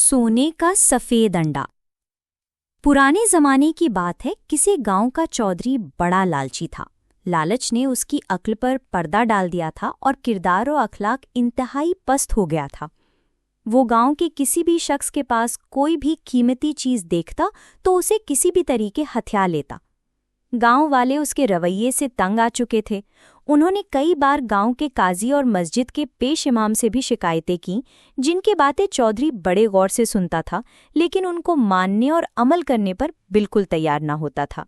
सोने का सफेद अंडा। पुराने जमाने की बात है। किसी गांव का चौधरी बड़ा लालची था। लालच ने उसकी अक्ल पर पर्दा डाल दिया था और किरदार और अखलाक इंतहाई पस्त हो गया था। वो गांव के किसी भी शख्स के पास कोई भी कीमती चीज देखता तो उसे किसी भी तरीके हथिया लेता। गांव वाले उसके रवैये से तंग आ चुके थे। उन्होंने कई बार गांव के काजी और मस्जिद के पेश इमाम से भी शिकायतें की, जिनकी बातें चौधरी बड़े गौर से सुनता था, लेकिन उनको मानने और अमल करने पर बिल्कुल तैयार न होता था।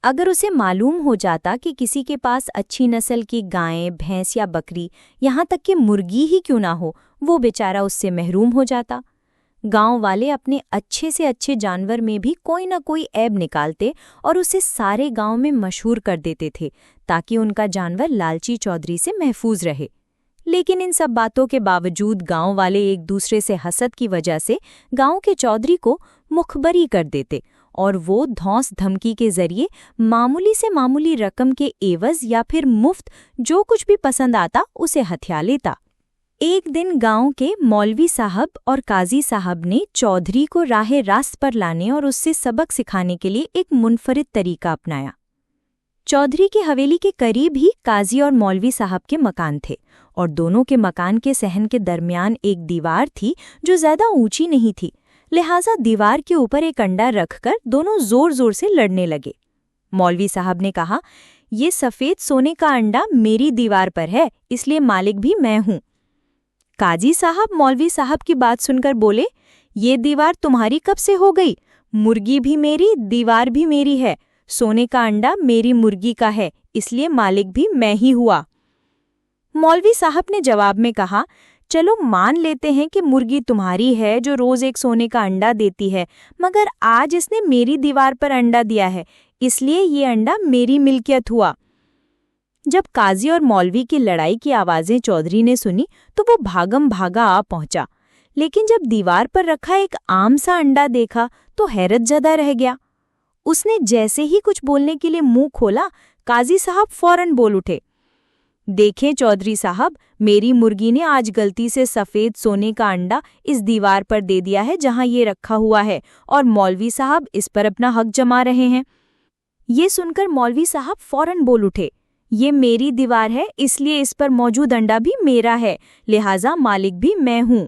अगर उसे मालूम हो जाता कि किसी के पास अच्छी नस्ल की गायें, भैंस या बकरी, यहाँ तक कि मुर्गी ही क्यों ना हो, वो बेचारा उससे महरूम हो जाता। गांव वाले अपने अच्छे से अच्छे जानवर में भी कोई न कोई ऐब निकालते और उसे सारे गांव में मशहूर कर देते थे, ताकि उनका जानवर लालची चौधरी से महफूज रहे। लेकिन इन सब बातों के बावजूद गांव वाले एक दूसरे से हसद की वजह से गांव के चौधरी को मुखबरी कर देते और वो धौंस धमकी के जरिए मामूली से मामूली रकम के एवज या फिर मुफ्त जो कुछ भी पसंद आता उसे हथिया लेता। एक दिन गांव के मौलवी साहब और काजी साहब ने चौधरी को राह रास्त पर लाने और उससे सबक सिखाने के लिए एक मुनफरिद तरीका अपनाया। चौधरी की हवेली के करीब ही काजी और मौलवी साहब के मकान थे और दोनों के मकान के सहन के दरमियान एक दीवार थी जो ज्यादा ऊंची नहीं थी। लिहाजा दीवार के ऊपर एक अंडा रखकर दोनों जोर जोर से लड़ने लगे। मौलवी साहब ने कहा, ये सफेद सोने का अंडा मेरी दीवार पर है, इसलिए मालिक भी मैं हूं। काजी साहब मौलवी साहब की बात सुनकर बोले, ये दीवार तुम्हारी कब से हो गई? मुर्गी भी मेरी, दीवार भी मेरी है। सोने का अंडा मेरी मुर्गी का है, इसलिए मालिक भी मैं ही हुआ। मौलवी साहब ने जवाब में कहा, चलो मान लेते हैं कि मुर्गी तुम्हारी है जो रोज एक सोने का अंडा देती है, मगर आज इसने मेरी दीवार पर अंडा दिया है, इसलिए ये अंडा मेरी मिल्कियत हुआ। जब काजी और मौलवी की लड़ाई की आवाजें चौधरी ने सुनी तो वो भागम भागा आ पहुंचा, लेकिन जब दीवार पर रखा एक आम सा अंडा देखा तो हैरत जदा रह गया। उसने जैसे ही कुछ बोलने के लिए मुंह खोला, काजी साहब फौरन बोल उठे, देखें चौधरी साहब, मेरी मुर्गी ने आज गलती से सफेद सोने का अंडा इस दीवार पर दे दिया है जहां ये रखा हुआ है, और मौलवी साहब इस पर अपना हक जमा रहे हैं। ये सुनकर मौलवी साहब फौरन बोल उठे, ये मेरी दीवार है, इसलिए इस पर मौजूद अंडा भी मेरा है, लिहाजा मालिक भी मैं हूं।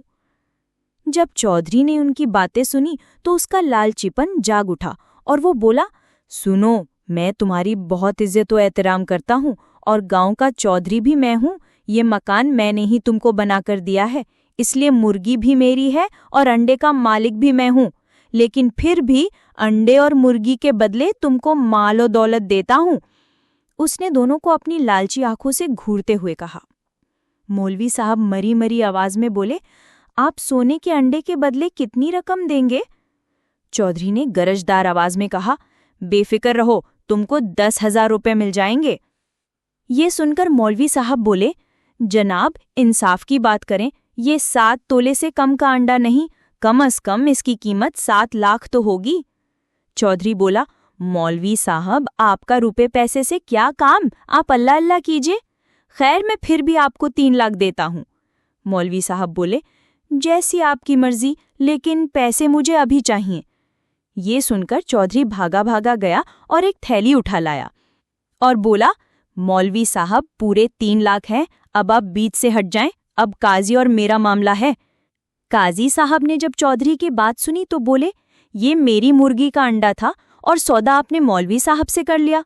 जब चौधरी ने उनकी बातें सुनी तो उसका लालचीपन जाग उठा और वो बोला, सुनो, मैं तुम्हारी बहुत इज्जत और एहतराम करता हूँ और गांव का चौधरी भी मैं हूँ। ये मकान मैंने ही तुमको बनाकर दिया है, इसलिए मुर्गी भी मेरी है और अंडे का मालिक भी मैं हूँ, लेकिन फिर भी अंडे और मुर्गी के बदले तुमको माल और दौलत देता हूँ। उसने दोनों को अपनी लालची आंखों से घूरते हुए कहा। मौलवी साहब मरी मरी आवाज में बोले, आप सोने के अंडे के बदले कितनी रकम देंगे? चौधरी ने गरजदार आवाज में कहा, बेफिक्र रहो, तुमको 10,000 रुपये मिल जाएंगे। ये सुनकर मौलवी साहब बोले, जनाब इंसाफ की बात करें, ये 7 तोले से कम का अंडा नहीं, कम अज कम इसकी कीमत 7 लाख तो होगी। चौधरी बोला, मौलवी साहब आपका रुपए पैसे से क्या काम, आप अल्लाह अल्लाह कीजिए। खैर मैं फिर भी आपको 3 लाख देता हूँ। मौलवी साहब बोले, जैसी आपकी मर्जी, लेकिन पैसे मुझे अभी चाहिए। ये सुनकर चौधरी भागा भागा गया और एक थैली उठा लाया और बोला, मौलवी साहब पूरे 3 लाख हैं, अब आप बीच से हट जाएं, अब काजी और मेरा मामला है। काजी साहब ने जब चौधरी की बात सुनी तो बोले, ये मेरी मुर्गी का अंडा था और सौदा आपने मौलवी साहब से कर लिया।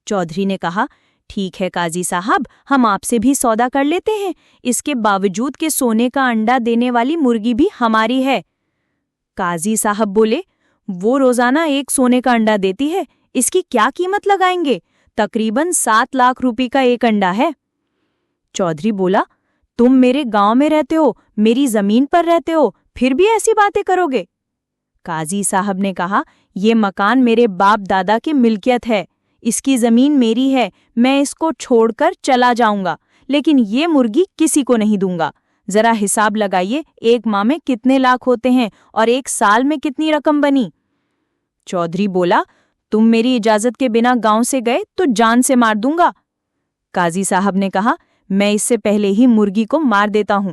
चौधरी ने कहा, ठीक है काजी साहब, हम आपसे भी सौदा कर लेते हैं, इसके बावजूद कि सोने का अंडा देने वाली मुर्गी भी हमारी है। काजी साहब बोले, वो रोजाना एक सोने का अंडा देती है, इसकी क्या कीमत लगाएंगे? तकरीबन 7 लाख रुपए का एक अंडा है। चौधरी बोला, तुम मेरे गांव में रहते हो, मेरी जमीन पर रहते हो, फिर भी ऐसी बातें करोगे? काजी साहब ने कहा, ये मकान मेरे बाप दादा की मिल्कियत है, इसकी जमीन मेरी है, मैं इसको छोड़कर चला जाऊंगा, लेकिन ये मुर्गी किसी को नहीं दूंगा। जरा हिसाब लगाइए, एक माह में कितने लाख होते हैं और एक साल में कितनी रकम बनी? चौधरी बोला, तुम मेरी इजाजत के बिना गांव से गए तो जान से मार दूंगा। काजी साहब ने कहा, मैं इससे पहले ही मुर्गी को मार देता हूं।